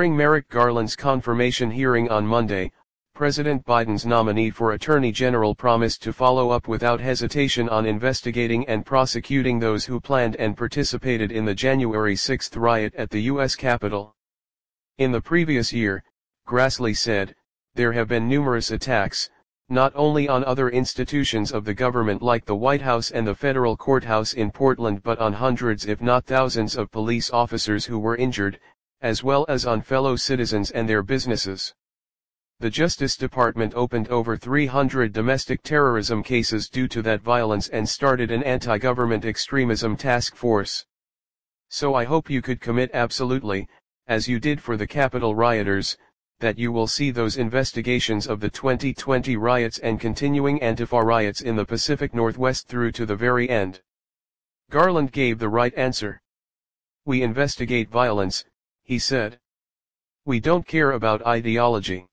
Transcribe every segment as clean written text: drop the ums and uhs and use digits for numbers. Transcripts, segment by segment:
During Merrick Garland's confirmation hearing on Monday, President Biden's nominee for Attorney General promised to follow up without hesitation on investigating and prosecuting those who planned and participated in the January 6 riot at the U.S. Capitol. In the previous year, Grassley said, there have been numerous attacks, not only on other institutions of the government like the White House and the federal courthouse in Portland but on hundreds if not thousands of police officers who were injured, as well as on fellow citizens and their businesses. The Justice Department opened over 300 domestic terrorism cases due to that violence and started an anti-government extremism task force. So I hope you could commit absolutely, as you did for the Capitol rioters, that you will see those investigations of the 2020 riots and continuing antifa riots in the Pacific Northwest through to the very end. Garland gave the right answer. We investigate violence, he said. We don't care about ideology.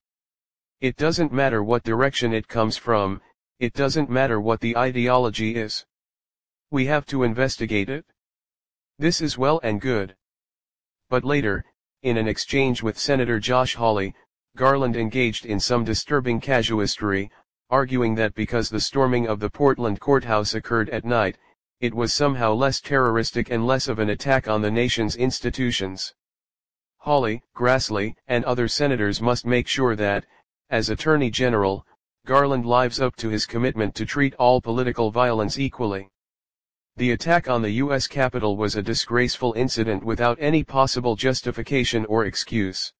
It doesn't matter what direction it comes from, it doesn't matter what the ideology is. We have to investigate it. This is well and good. But later, in an exchange with Senator Josh Hawley, Garland engaged in some disturbing casuistry, arguing that because the storming of the Portland courthouse occurred at night, it was somehow less terroristic and less of an attack on the nation's institutions. Hawley, Grassley, and other senators must make sure that, as Attorney General, Garland lives up to his commitment to treat all political violence equally. The attack on the U.S. Capitol was a disgraceful incident without any possible justification or excuse.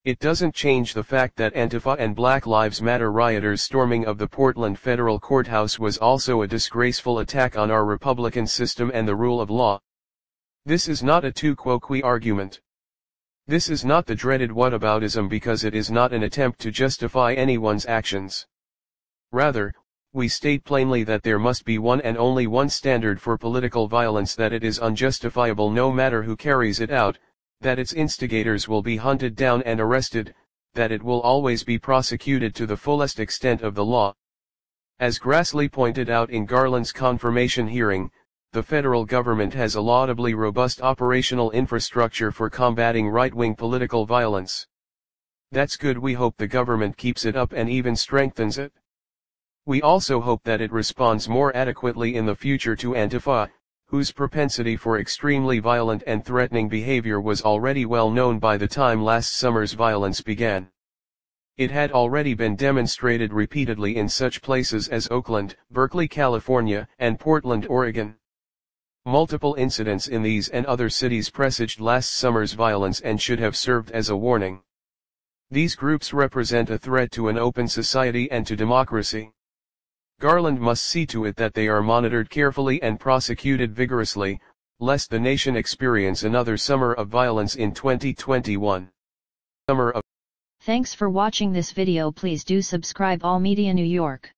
It doesn't change the fact that Antifa and Black Lives Matter rioters' storming of the Portland federal courthouse was also a disgraceful attack on our Republican system and the rule of law. This is not a tu quoque argument. This is not the dreaded whataboutism because it is not an attempt to justify anyone's actions. Rather, we state plainly that there must be one and only one standard for political violence, that it is unjustifiable no matter who carries it out, that its instigators will be hunted down and arrested, that it will always be prosecuted to the fullest extent of the law. As Grassley pointed out in Garland's confirmation hearing, the federal government has a laudably robust operational infrastructure for combating right-wing political violence. That's good. We hope the government keeps it up and even strengthens it. We also hope that it responds more adequately in the future to Antifa, whose propensity for extremely violent and threatening behavior was already well known by the time last summer's violence began. It had already been demonstrated repeatedly in such places as Oakland, Berkeley, California, and Portland, Oregon. Multiple incidents in these and other cities presaged last summer's violence and should have served as a warning. These groups represent a threat to an open society and to democracy. Garland must see to it that they are monitored carefully and prosecuted vigorously, lest the nation experience another summer of violence in 2021. Thanks for watching this video. Please do subscribe All Media New York.